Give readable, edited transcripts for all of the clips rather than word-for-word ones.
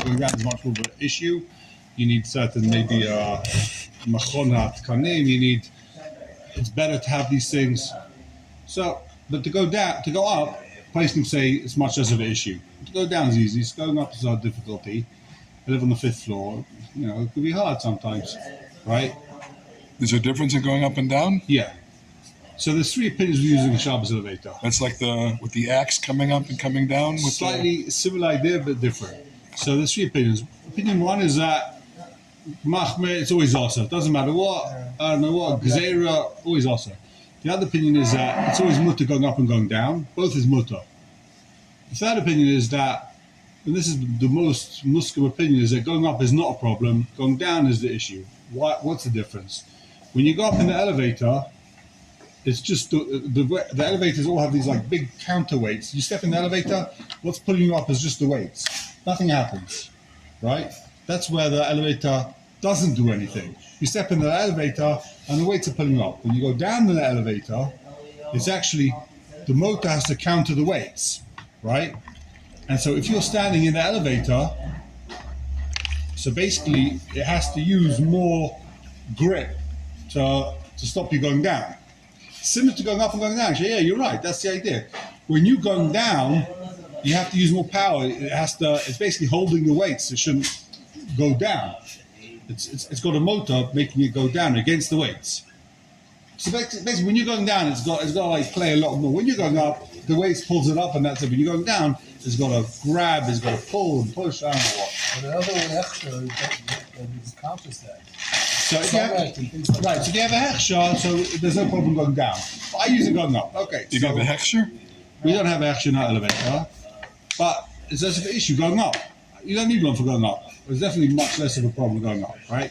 going down is much more of an issue. You need certain maybe machonat kanim. It's better to have these things. So, but to go up, place can say it's much less of an issue. To go down is easy. Going up is our difficulty. I live on the 5th floor. It can be hard sometimes, right? Is there a difference in going up and down? Yeah. So there's 3 opinions we're using the Shabbos elevator. That's like with the axe coming up and coming down? With Slightly similar idea, but different. So there's 3 opinions. Opinion 1 is that Machmer, it's always also. It doesn't matter what, I don't know what, Gzeira, always also. The other opinion is that it's always mutter going up and going down. Both is mutter. The third opinion is that, and this is the most muslim opinion, is that going up is not a problem, going down is the issue. What's the difference? When you go up in the elevator, it's just the elevators all have these like big counterweights. You step in the elevator, what's pulling you up is just the weights. Nothing happens, right? That's where the elevator doesn't do anything. You step in the elevator and the weights are pulling you up. When you go down in the elevator, it's actually the motor has to counter the weights, right? And so if you're standing in the elevator, so basically it has to use more grip to stop you going down. Similar to going up and going down. Actually, yeah, you're right. That's the idea. When you're going down, you have to use more power. It's basically holding the weights. It shouldn't go down. It's got a motor making it go down against the weights. So basically, when you're going down, it's got to like play a lot more. When you're going up, the weights pulls it up, and that's it. When you're going down, it's got to grab, it's got to pull and push. I don't know what. But the other way, actually, it accomplishes that. So if you have a hechsher, so there's no problem going down. But I use it going up. Okay. You have a hechsher? We don't have a hechsher in our elevator, but it's less of an issue going up. You don't need one for going up. There's definitely much less of a problem going up, right?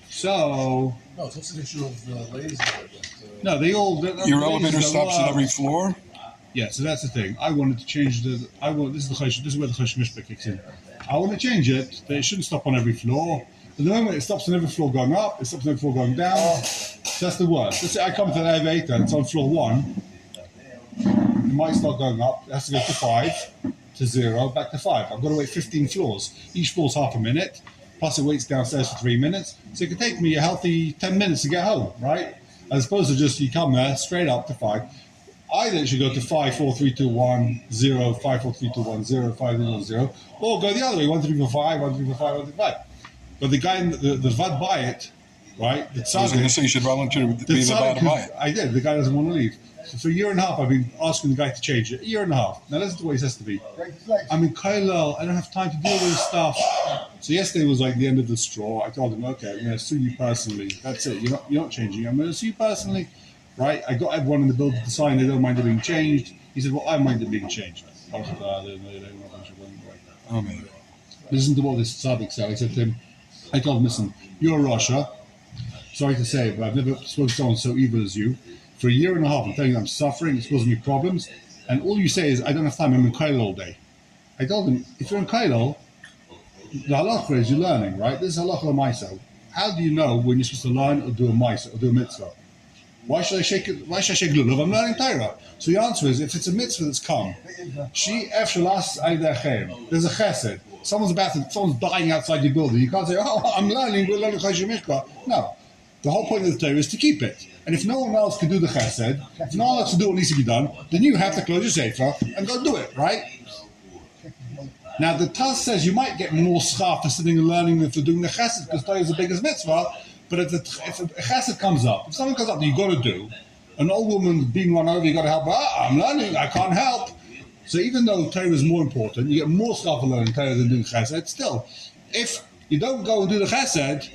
So. No, it's also an issue of the ladies. No, they all. Your elevator stops at every floor? Yeah, so that's the thing. I wanted to change this is where the Chosh Mishpah kicks in. I want to change it, that it shouldn't stop on every floor. At the moment, it stops on every floor going up, it stops on every floor going down. So that's the worst. Let's say I come to an elevator and it's on floor 1. It might start going up. It has to go to 5, to 0, back to 5. I've got to wait 15 floors. Each floor's half a minute. Plus it waits downstairs for 3 minutes. So it could take me a healthy 10 minutes to get home, right? As opposed to just you come there, straight up to 5. Either it should go to 5, 4, 3, 2, 1, 0, 5, 4, 3, 2, 1, 0, 5, 0, 0, or go the other way, 1, 3, 4, 5, 1, 3, 4, 5, 1, 3, 5. But the guy, the Vad by it, right? I was going to say you should volunteer to be the Vad by it. I did. The guy doesn't want to leave. So for a year and a half, I've been asking the guy to change it. A year and a half. Now listen to what he says to me. I'm in Kailal. I don't have time to deal with this stuff. So yesterday was like the end of the straw. I told him, okay, I'm going to sue you personally. That's it. You're not changing. I'm going to sue you personally. Right? I got everyone in the building to sign they don't mind it being changed. He said, well, I mind it being changed. I was like, oh, man. Listen to what this tzaddik said. I said to him, I told him, listen, you're a Russia. Sorry to say, but I've never spoken to someone so evil as you. For a year and a half, I'm telling you I'm suffering, it's causing me problems, and all you say is, I don't have time, I'm in Kailal all day. I told him, if you're in Kailal, the halacha is you're learning, right? This is halacha l'maisa. How do you know when you're supposed to learn or do a maisa or do a mitzvah? Why should I shake lulav? I'm learning Torah. So the answer is, if it's a mitzvah that's come, there's a chesed. Someone's dying outside your building. You can't say, oh, I'm learning, we're learning Chosh Mishpah. No. The whole point of the Torah is to keep it. And if no one else can do the chesed, if no one else can do what needs to be done, then you have to close your sefer and go do it, right? Now, the Taz says you might get more schar for sitting and learning than for doing the chesed, because Torah is the biggest mitzvah. But if a chesed comes up, if something comes up that you've got to do, an old woman being run over, you've got to help her. I'm learning, I can't help. So even though Torah is more important, you get more schar for learning Torah than doing chesed. Still, if you don't go and do the chesed,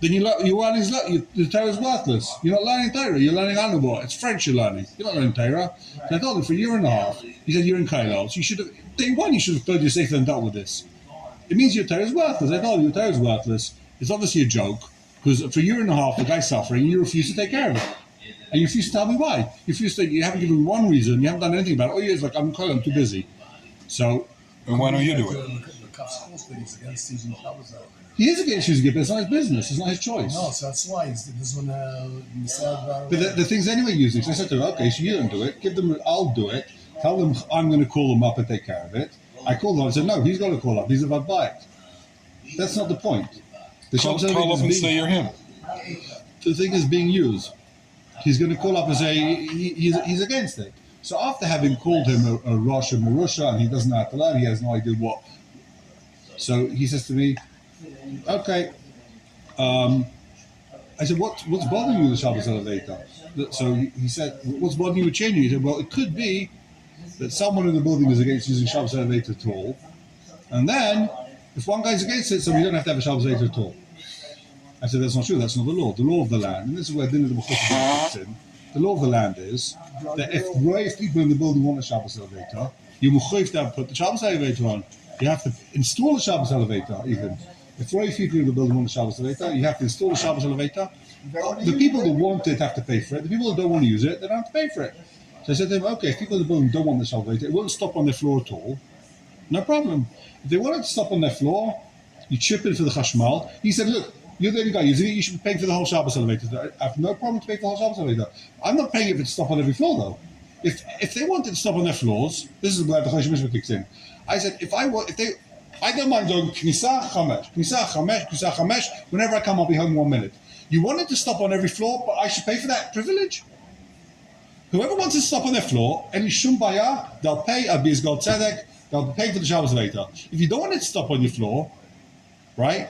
then the Torah is worthless. You're not learning Torah, you're learning Anubah. It's French you're learning. You're not learning Torah. So I told him for a year and a half, he said you're in Kailal. So you should have, day one, you should have closed your sefer and dealt with this. It means your Torah is worthless. I told you your Torah is worthless. It's obviously a joke. Because for a year and a half, the guy's suffering, and you refuse to take care of it. And you refuse to tell me why. You haven't given me one reason, you haven't done anything about it. Oh, yeah, it's like, I'm too busy. So... And why don't you do it? He is against using it, but it's not his business. It's not his choice. No, so that's why. This one... But the thing's anyway using. So I said to him, okay, so you don't do it. I'll do it. Tell them I'm going to call them up and take care of it. I called him. I said, no, he's got to call up. He's a Vadbayit. That's not the point. The Call Shabbos up and elevator say you're him. the thing is being used. He's going to call up and say he's against it. So after having called him a Rosh and Marusha, and he doesn't know how to learn, he has no idea what. So he says to me, okay. I said, what's bothering you with the Shabbos elevator? So he said, what's bothering you with changing? He said, well, it could be that someone in the building is against using Shabbos elevator at all. And then, if one guy's against it, so we don't have to have a Shabbos elevator at all. I said, that's not true, that's not the law. The law of the land, and this is where Din of the B'chut kicks in. The law of the land is that if people in the building want a Shabbos elevator, you have to put the Shabbos elevator on. You have to install a Shabbos elevator, even. If 5 people in the building want a Shabbos elevator, you have to install a Shabbos elevator. The people that want it have to pay for it. The people that don't want to use it, they don't have to pay for it. So I said to him, okay, if people in the building don't want the Shabbos elevator, it won't stop on their floor at all. No problem. If they want it to stop on their floor, you chip it for the chashmal. He said, look, you're the only guy using it, you should be paying for the whole Shabbos elevator. I have no problem to pay for the whole Shabbos elevator. I'm not paying if it to stop on every floor, though. If they want it to stop on their floors, this is where the Chosh Mishpah kicks in. I said, I don't mind going Knisa Chamesh. Whenever I come, I'll be home 1 minute. You want it to stop on every floor, but I should pay for that privilege. Whoever wants it to stop on their floor, any shum baya, they'll pay Abiyaz Gold Tzedek, they'll pay for the Shabbos elevator. If you don't want it to stop on your floor, right?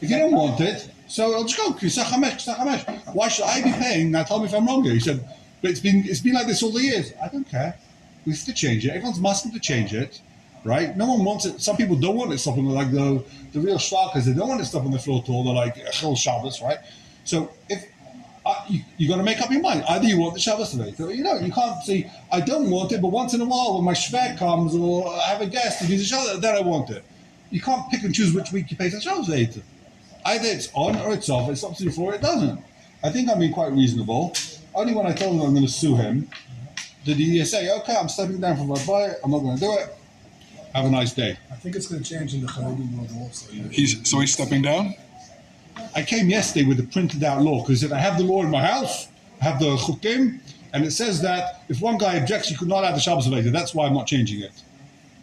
If you don't want it, so I'll just go Knisa Chamesh. Why should I be paying? Now tell me if I'm wrong here. He said, but it's been like this all the years. I don't care. We have to change it. Everyone's asking to change it, right? No one wants it. Some people don't want it stopping, like the real stalkers. They don't want it stopping on the floor at all. They're like Chol Shabbos, right? So if you got to make up your mind, either you want the Shabbos elevator, you can't say I don't want it, but once in a while when my shver comes or I have a guest and he's a Shabbos, then I want it. You can't pick and choose which week you pay for the Shabbos elevator. Either it's on or it's off. It's up to the floor. It doesn't. I think I'm being quite reasonable. Only when I told him I'm going to sue him did he say, okay, I'm stepping down from Rabbi, I'm not going to do it. Have a nice day. I think it's going to change in the Charedim world also. He's stepping down? I came yesterday with a printed out law because he said, I have the law in my house, I have the chukim, and it says that if one guy objects, you could not have the Shabbos elevator. That's why I'm not changing it.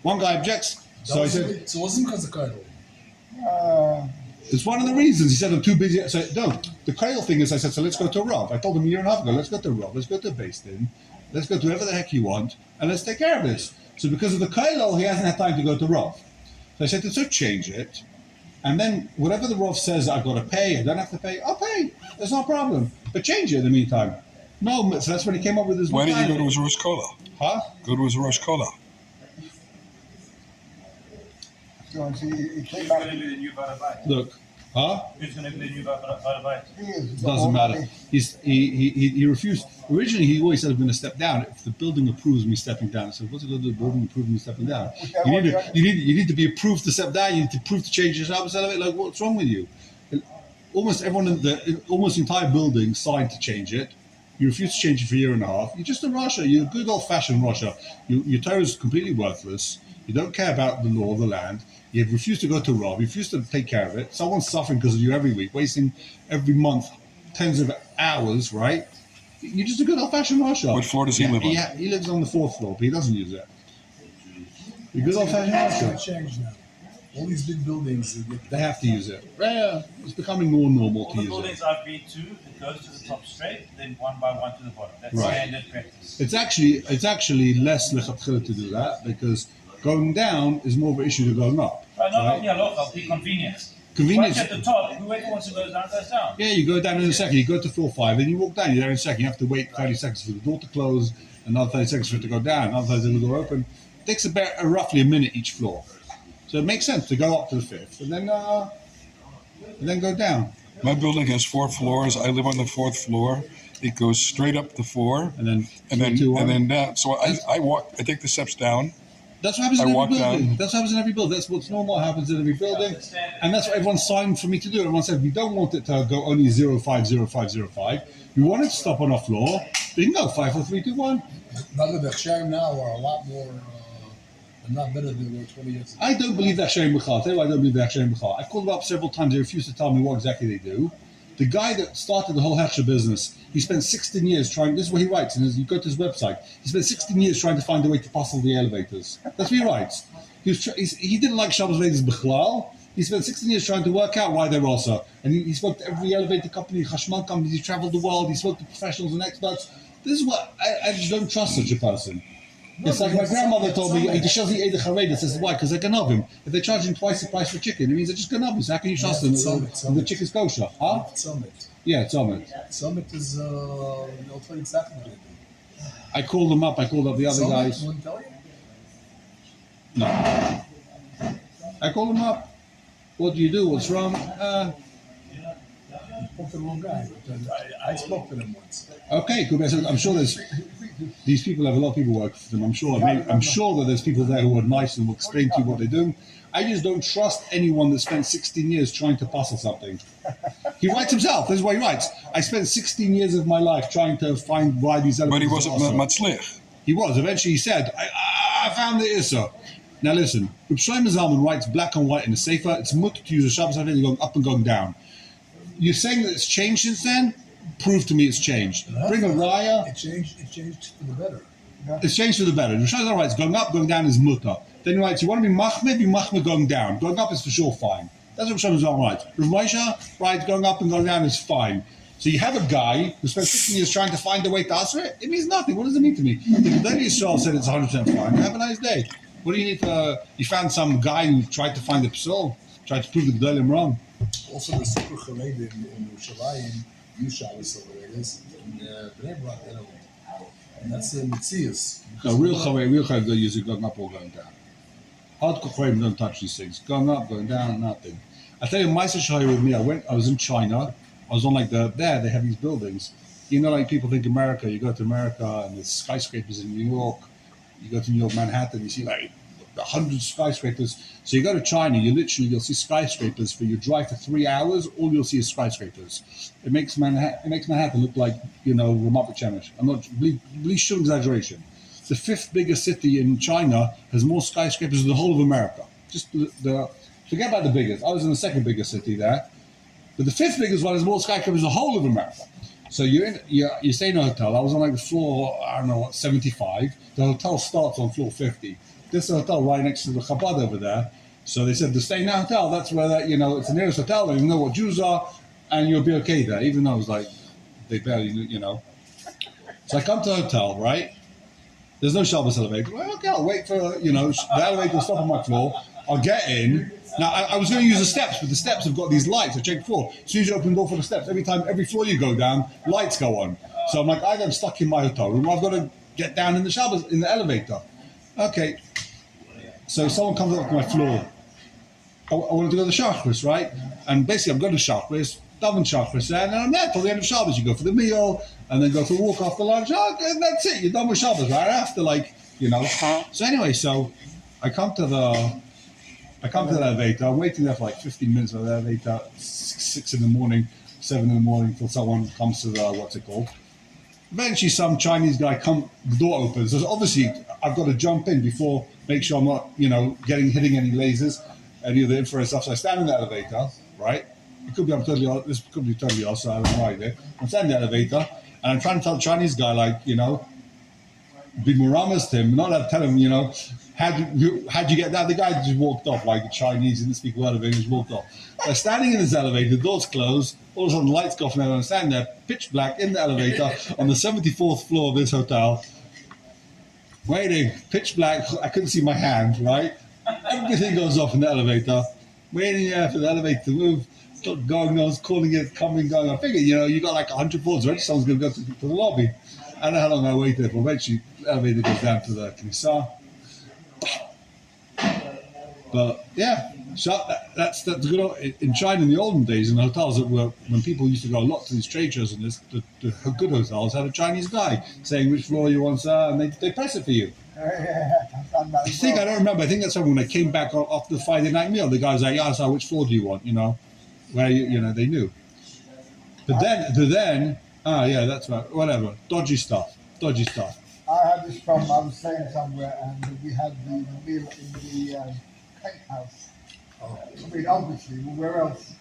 One guy objects, so I said... So it wasn't because of Kaidal? It's one of the reasons. He said, I'm too busy. So, no, the Kail thing is, I said, so let's go to Rav. I told him a year and a half ago, let's go to Rav, let's go to Beis Din, let's go to wherever the heck you want, and let's take care of this. So because of the Kail, he hasn't had time to go to Rav. So I said, so change it, and then whatever the Rav says I've got to pay, I don't have to pay, I'll pay. There's no problem. But change it in the meantime. No, so that's when he came up with his... Why didn't you go to his Rosh Kola? Huh? Go to his Rosh Kola. So he came back. Look, huh? Who's going to be the new Rabbi? Doesn't matter. He refused. Originally, he always said, I'm going to step down if the building approves me stepping down. I said, what's it going to do? The building approves me stepping down. You need to be approved to step down. You need to prove to change your Shabbos elevator. Like, what's wrong with you? And almost everyone almost the entire building signed to change it. You refuse to change it for a year and a half. You're just a Russia. You're a good old-fashioned Russia. Your Torah is completely worthless. You don't care about the law of the land. You refuse to go to Rav. You refuse to take care of it. Someone's suffering because of you every week, wasting every month tens of hours, right? You're just a good old-fashioned Russia. What floor does he live on? He lives on the 4th floor, but he doesn't use it. You're a good old-fashioned It's going Russia. to change now. All these big buildings, They have to use it. Yeah, it's becoming more normal All to the use buildings it. I've been to, it goes to the top straight, then one by one to the bottom. That's Right. standard practice. It's actually less lechatchila to do that because going down is more of an issue than going up. But not right? only a lot, I'll be convenience. Convenience. Once at the top, whoever wants to go down, goes down. Yeah, you go down in a second. You go to floor 5, then you walk down. You're there in a second. You have to wait 30 seconds for the door to close, another 30 seconds for it to go down, another 30 seconds for the door open. It takes about roughly a minute each floor. So it makes sense to go up to the 5th and then go down. My building has 4 floors. I live on the 4th floor. It goes straight up the 4, And then and then 3, 2, 1. and then down. So I walk. I take the steps down. That's what happens in I every walk building. down. That's what happens in every building. That's what's normal happens in every building. And that's what everyone signed for me to do. Everyone said, we don't want it to go only 050505. We want it to stop on our floor. We can go 5, 4, 3, 2, 1. Now the Bechsharim now are a lot more, not better than they were 20 years ago. I don't believe that Shem B'chal. I'll tell you why I don't believe that Shem B'chal. I've called them up several times. They refuse to tell me what exactly they do. The guy that started the whole Heksha business, he spent 16 years trying, this is what he writes, and you go to his website, he spent 16 years trying to find a way to puzzle the elevators. That's what he writes. He didn't like Shabbos ladies b'chlal. He spent 16 years trying to work out why they're also. And he spoke to every elevator company, Chashmal companies. He traveled the world. He spoke to professionals and experts. This is what I just don't trust such a person. No, It's like my grandmother told me, he shows he ate the chareda. Says why? Because they're gonna him. If they're charging twice the price for chicken, it means they're just gonna him. So how can you trust them? The chicken's kosher, huh? Summit. Yeah, it's Summit. Summit is, they'll tell you exactly what they do. I called them up. I called up the other Summit guys. wouldn't tell you? No. I called them up. What do you do? What's wrong? You spoke to the wrong guy. I spoke to them once. Okay, cool. I'm sure these people have a lot of people work for them. I'm sure that there's people there who are nice and will explain to you what they're doing. I just don't trust anyone that spent 16 years trying to puzzle something. He writes himself. This is why he writes. I spent 16 years of my life trying to find why these But he elements wasn't are matzlich. He was. Eventually he said, I found the Issa. Now listen, Reb Shlomo Zalman writes black and white in the Sefer. It's mutter to use a Shabbos Haveli going up and going down. You're saying that it's changed since then? Prove to me it's changed. Bring a raya. It changed for the better. It's changed for the better. Reb Shlomo Zalman writes going up, going down is mutter. Then he writes, you want to be machmir going down. Going up is for sure fine. That's what Reb Shlomo Zalman writes. Rav Moshe writes going up and going down is fine. So you have a guy who spent 16 years trying to find a way to answer it. It means nothing. What does it mean to me? The Gedolei Yisrael said it's 100% fine. Have a nice day. What do you need to... You found some guy who tried to find the psal, tried to prove the Gedolim wrong. Also, the super Chareda in Yerushalayim, Shabbos Charedas, in Bnei Brak, they don't. And that's the Metzias. No, real Charedim don't use it going up or going down. Hardcore Charedim don't touch these things. Going up, going down, nothing. I tell you, Ma'aser Shahir with me, I was in China. I was on there they have these buildings. You know, like people think America, you go to America and there's skyscrapers in New York. You go to New York, Manhattan, you see like 100 skyscrapers. So you go to China, you'll see skyscrapers. For you drive for 3 hours, all you'll see is skyscrapers. It makes Manhattan look like, Ramat B'Shemesh. I'm not, please show exaggeration. The 5th biggest city in China has more skyscrapers than the whole of America. Forget about the biggest. I was in the 2nd biggest city there. But the 5th biggest one has more skyscrapers than the whole of America. So you stay in a hotel. I was on floor, 75. The hotel starts on floor 50. This is a hotel right next to the Chabad over there. So they said to stay in that hotel, that's where it's the nearest hotel. They know what Jews are, and you'll be okay there. Even though it was they barely knew, So I come to the hotel, right? There's no Shabbos elevator. Well, okay, I'll wait for the elevator will stop on my floor. I'll get in. Now, I was going to use the steps, but the steps have got these lights. I checked before. As soon as you open the door for the steps, every floor you go down, lights go on. So I'm like, either I'm stuck in my hotel room, or I've got to get down in the elevator. Okay. So someone comes up to my floor. I wanted to go to the Shachris, right? And basically, I'm going to Shachris, Daven Shachris, and I'm there till the end of Shabbos. You go for the meal, and then go for a walk after lunch. And that's it. You're done with Shabbos, right? After, So anyway, so I come to the elevator. I'm waiting there for 15 minutes for the elevator. 6 in the morning, 7 in the morning, till someone comes to the Eventually, some Chinese guy the door opens. So obviously, I've got to jump in before, make sure I'm not, hitting any lasers, any of the infrared stuff. So I stand in the elevator, right? This could be totally off, so I have no idea. I'm standing in the elevator, and I'm trying to tell the Chinese guy, be muramas to him, not allowed to tell him, how'd you get down? The guy just walked off, like the Chinese, didn't speak a word of English, walked off. So standing in this elevator, the doors closed, all of a sudden the lights go off, and I'm standing there, pitch black, in the elevator, on the 74th floor of this hotel, waiting, pitch black, I couldn't see my hand, right? Everything goes off in the elevator, waiting there for the elevator to move, start going, no one's calling it, coming, going. I figured, you got 100 floors already, someone's going to go to the lobby. I don't know how long I waited for. Eventually, the elevator goes down to the Knesset. But yeah, so that's good. In China, in the olden days, in the hotels when people used to go a lot to these trade shows, and the good hotels had a Chinese guy saying which floor you want, sir, and they press it for you. I don't remember. I think that's when I came back after the Friday night meal. The guy was like, "Yeah, sir, which floor do you want?" Where they knew. But then. Yeah, that's right. Whatever. Dodgy stuff. I had this problem. I was staying somewhere and we had the meal in the cake house. Obviously, where else?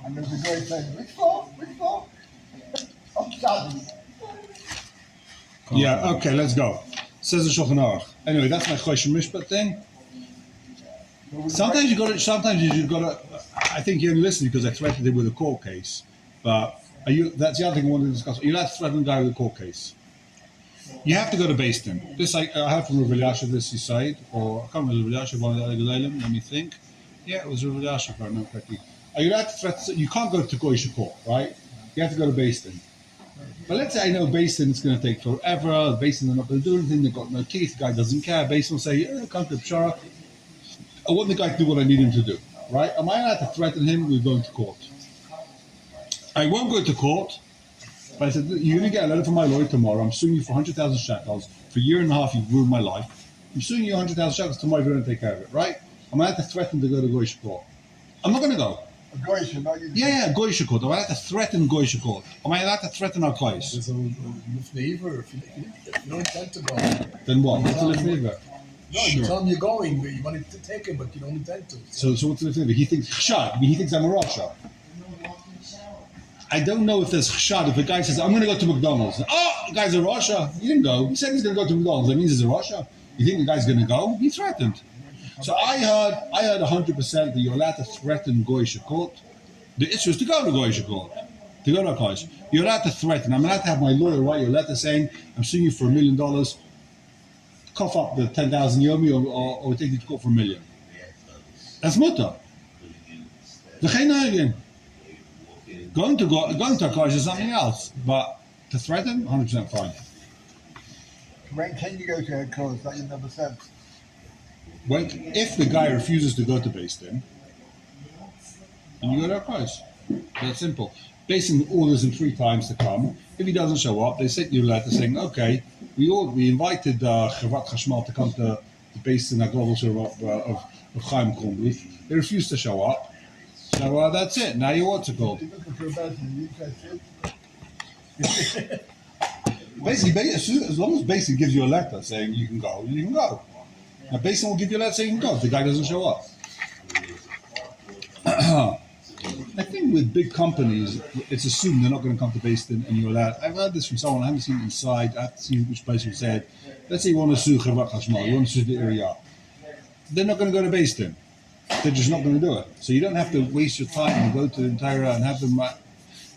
And there was a guy saying, which floor? On Shabbos. Yeah, okay, let's go. Says the Shulchan Aruch. Anyway, that's my Choshen Mishpat thing. Sometimes you got to. Sometimes you got to. I think you only listen because I threatened him with a court case. But are you? That's the other thing I wanted to discuss. You're allowed to threaten a guy with a court case. You have to go to Beis Din. This I heard from Rav Elyashiv this he said, or I can't remember Rav Elyashiv, one of the Gedolim. Let me think. Yeah, it was Rav Elyashiv, if I remember correctly. Are you allowed to threaten? You can't go to Goyish court, right? You have to go to Beis Din. But let's say I know Beis Din is going to take forever. Beis Din are not going to do anything. They've got no teeth. The guy doesn't care. Beis Din will say, "Yeah, come to Pshara. I want the guy to do what I need him to do." Right? Am I allowed to threaten him with going to court? I won't go to court. But I said, "You're going to get a letter from my lawyer tomorrow. I'm suing you for 100,000 shekels. For a year and a half, you've ruined my life. I'm suing you 100,000 shekels tomorrow if you don't take care of it." Right? Am I allowed to threaten to go to Goyish court? I'm not going to go. Goyish, not you. Yeah, Goyish court. Am I allowed to threaten Goyish court? Am I allowed to threaten our place? There's a favor if you don't intend to go. Then what? What's the favor? No, you tell him you're going, but you want to take him, but you don't intend to. So what's the favor? He thinks chshad. He thinks I'm a Russia. I don't know if there's chshad. If a guy says, "I'm going to go to McDonald's," oh, the guy's a Russia. He didn't go. He said he's going to go to McDonald's. That means he's a Russia. You think the guy's going to go? He threatened. So I heard 100% that you're allowed to threaten Goyish court. The issue is to go to Goyish court, to go to a college. You're allowed to threaten. I'm allowed to have my lawyer write you a letter saying, "I'm suing you for $1 million. Cough up the 10,000 you owe me, or take you to court for $1 million." That's mutter. The again. Going to a college is something else, but to threaten, 100% fine. When can you go to a college that you never said? If the guy refuses to go to Beis Din, then you go to a college. That's simple. Beis Din orders him 3 times to come. If he doesn't show up, they send you a letter saying, "Okay, we invited Chevrat Chashmal to come to the Beis Din of Chaim Krumbrich. They refused to show up. So that's it. Now you're what's it called?" You're looking for a person, you said. Basically, as long as Beis Din gives you a letter saying you can go, you can go. Now Beis Din will give you a letter saying you can go if the guy doesn't show up. I think with big companies, it's assumed they're not going to come to Beis Din and you're allowed. I've heard this from someone, I haven't seen it inside, I haven't seen which place who said, let's say you want to sue Chevrat Chashmal, you want to sue the area. They're not going to go to Beis Din. They're just not going to do it. So you don't have to waste your time and go to the entire and have them.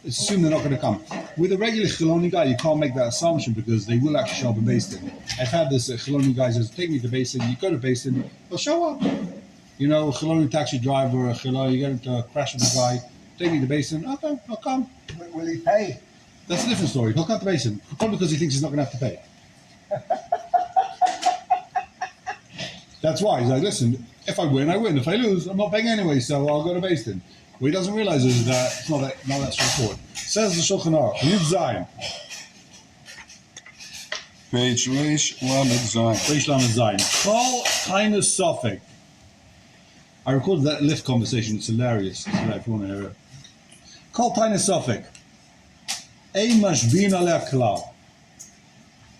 It's assumed they're not going to come. With a regular Chiloni guy, you can't make that assumption because they will actually show up at Beis Din. I've had this Chiloni guy says, "Take me to Beis Din." You go to Beis Din, they'll show up. You know, a Chiloni taxi driver, a Chiloni, you get into a crash with a guy, take me to Beis Din. Okay, I'll come. Will he pay? That's a different story. He'll come to Beis Din, probably because he thinks he's not going to have to pay. That's why he's like, "Listen, if I win, I win. If I lose, I'm not paying anyway, so I'll go to Beis Din." What he doesn't realize is that it's not that straightforward. Says the Shulchan Aruch, Yud Zayin. Page Reish Lamed Zayin. Reish Lamed Zayin. Call Tainus Sofik. I recorded that lift conversation. It's hilarious. If you want to hear it. Call Tainus Sofik. Ein mashbin aleh klal.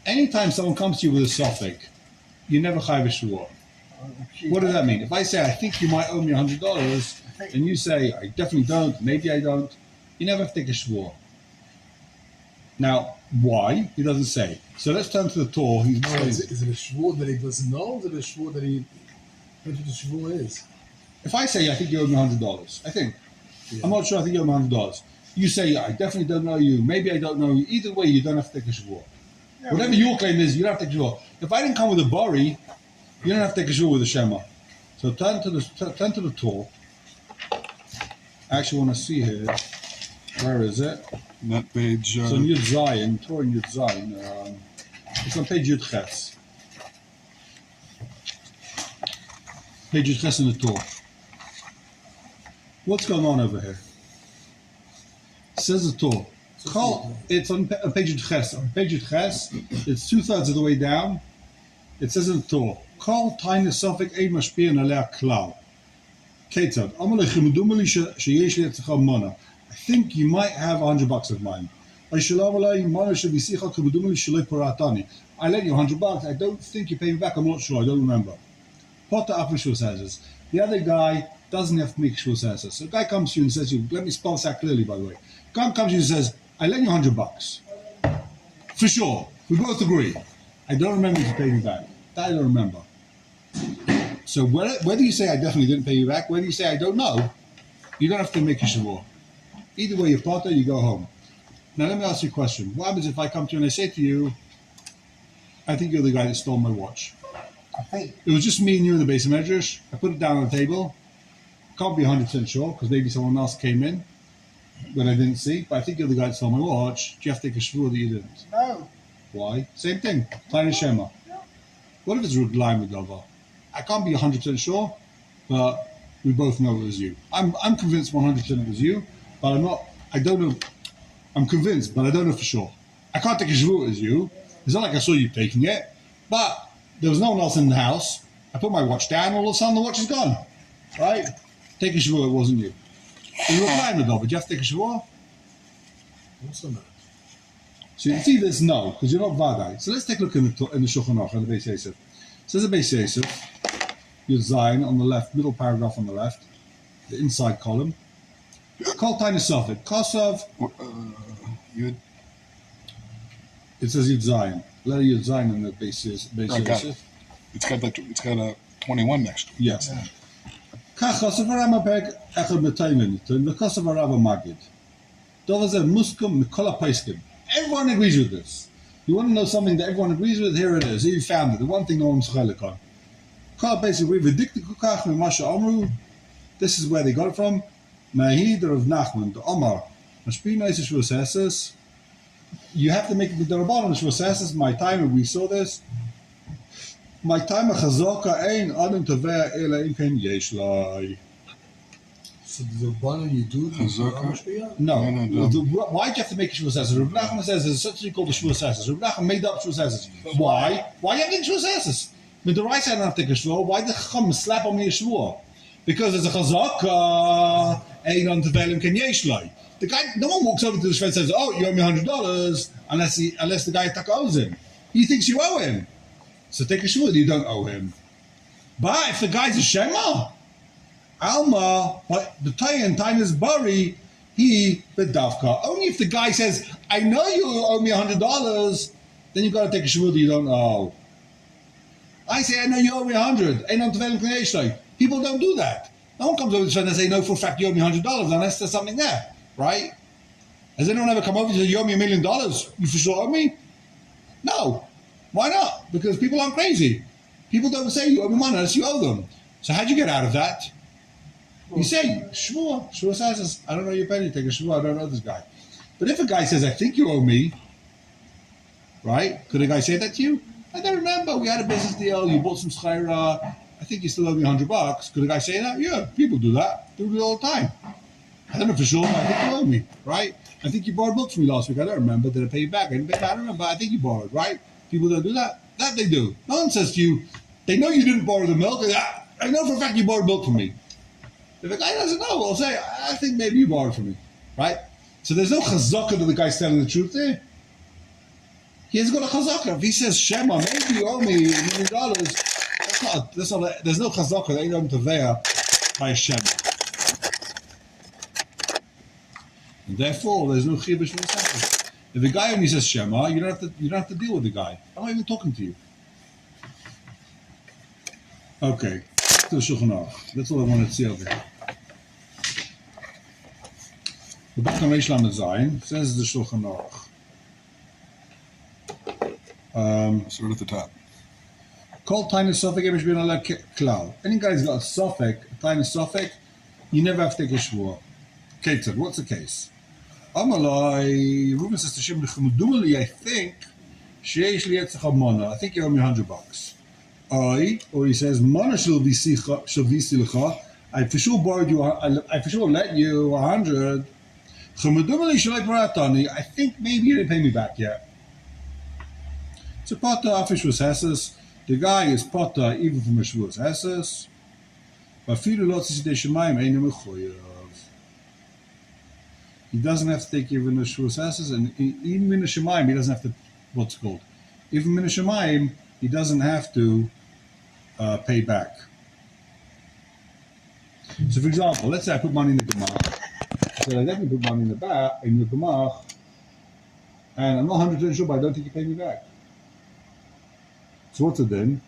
Anytime someone comes to you with a Sofik, you never chayv shvuah. What does that mean? If I say, "I think you might owe me $100, and you say, "I definitely don't, maybe I don't," you never have to take a shvuah. Now, why? He doesn't say. So let's turn to the Torah. Is it a shvuah that he doesn't know? Is it a shvuah that he knows what the shvuah is? If I say, "I think you owe me $100, I think. Yeah. I'm not sure, I think you owe me $100. You say, "I definitely don't know you, maybe I don't know you." Either way, you don't have to take a shvuah. Yeah, whatever your claim is, you don't have to take a shvuah. If I didn't come with a bari, you don't have to take a shvuah with a shema. So turn to the Torah. I actually want to see here. Where is it? That page. It's on Yud Zayin, Torah in Yud Zayin. It's on page Yud Ches. Page Yud Ches in the Torah. What's going on over here? It says the Torah. It's on page Yud Ches. On page Yud Ches, it's 2/3 of the way down. It says in the Torah, "Kol Tainus Sofik ein mashpi'in aleh klal." Ketzad, I think you might have $100 of mine. I let you $100. I don't think you pay me back. I'm not sure. I don't remember. The other guy doesn't have to make shul says. So the guy comes to you and says, let me spell this out clearly, by the way. Guy comes to you and says, "I lent you $100. For sure. We both agree. I don't remember if you paid me back. That I don't remember." So whether you say I definitely didn't pay you back, whether you say I don't know, you don't have to make a shavua. Either way, you're potter, you go home. Now let me ask you a question. What happens if I come to you and I say to you, I think you're the guy that stole my watch. I think. It was just me and you in the base of measures. I put it down on the table. Can't be 100% sure because maybe someone else came in when I didn't see. But I think you're the guy that stole my watch. Do you have to take a shvur that you didn't? No. Why? Same thing. Tiny Shema. What if it's Rudlaim Udova? I can't be 100% sure, but we both know it was you. I'm convinced 100% it was you, but I'm not. I don't know. I'm convinced, but I don't know for sure. I can't take a shvur as you. It's not like I saw you taking it, but there was no one else in the house. I put my watch down, all of a sudden the watch is gone. Right? Take a shvur, it wasn't you. You were flying the dog, but you have to take a shvur? Also not. So it's either it's no, because you're not vadai. So let's take a look in the Shulchan Aruch, in the Beis Yosef. Says the Beis Yosef, Yud Zayin on the left, middle paragraph on the left, the inside column. Call tiny suffix. Kosav. Yud. It says Yud Zayin. Letter Yud Zayin in the Beis Yosef. It's got a 21 next to it. Yes. Kach Kosav Arama Peg Echad Metaymin Nitun, the Kosav Arava Magid. Dovazer Muskum Mikola Paiskim. Everyone agrees with this. You want to know something that everyone agrees with? Here it is. Here you found it. The one thing no one's chelik on. Basically, this is where they got it from. Mahid of Nachman, the Omar. You have to make the Rabbanan Shvosesses. My time, and we saw this. My time, Chazaka Ein Adam Tavea Ela Imken Yeshlai. So the Rabbanan you do Chazaka? No. No. Why do you have to make a Shvosesses? Rabbi Nachman says there's such a thing called a Shvosesses. Rabbi Nachman made up Shvosesses. Why? Why do you have to make Shvosesses? With the right side, I don't have to take a shvur. Why did the Chacham slap on me a shvur? Because there's a chazaka, Einon Tevelim Ken Yeshlai. The guy, no one walks over to the shvur and says, "Oh, you owe me $100," unless the guy owes him. He thinks you owe him, so take a shvur that you don't owe him. But if the guy's a shema, Alma, but the time is bari, he bedavka. Only if the guy says, "I know you owe me $100," then you got to take a shvur that you don't owe. I say, I know you owe me 100. People don't do that. No one comes over to the and say, no, for a fact, you owe me $100 unless there's something there, right? Has anyone ever come over and said, you owe me $1 million? You for sure owe me? No. Why not? Because people aren't crazy. People don't say you owe me money unless you owe them. So how'd you get out of that? You say, shvur says, I don't know your penny, take a shvur, I don't know this guy. But if a guy says, I think you owe me, right? Could a guy say that to you? I don't remember. We had a business deal. You bought some schayra. I think you still owe me $100. Could a guy say that? Yeah, people do that. They do it all the time. I don't know for sure. I think you owe me, right? I think you borrowed milk from me last week. I don't remember. Did I pay you back? I didn't pay you back. I don't remember. I think you borrowed, right? People don't do that. That they do. No one says to you, they know you didn't borrow the milk. I know for a fact you borrowed milk from me. If a guy doesn't know, we'll say, I think maybe you borrowed from me, right? So there's no chazaka that the guy's telling the truth there. He has got a chazaka. If he says Shema, maybe you owe me $1 million. That's not. There's no chazaka. They ain't going to veya by a Shema, and therefore there's no chibush for the sentence. If the guy only says Shema, you don't have to deal with the guy. I'm not even talking to you. Okay, to the Shulchan Aruch. That's all I wanted to see over here. The back on Reish Lamed Zayin says the Shulchan Aruch. Sort of at the top. Called tiny suffix Emish bin ala klal. Any guy's got a suffix, a tiny suffix, you never have to take a shvur. Ketzad, what's the case? Amalai, Reuben says to Shem, I think sheish li etzach mana. I think you owe me $100. Or he says, mana shel visi lecha. I for sure borrowed you. I for sure lent you 100. I think maybe you didn't pay me back yet. So Potter Afish was Hesses. The guy is Potter even from a Shvus Hesses. But few lots of Shemaim ain't a he doesn't have to take even the Shvus Hesses, and even in the Shemaim he doesn't have to what's it called. Even in the Shemaim he doesn't have to pay back. So for example, let's say I put money in the Gemach. So I definitely put money in the Gemach, and I'm not 100% sure, but I don't think you pay me back. So what's it then?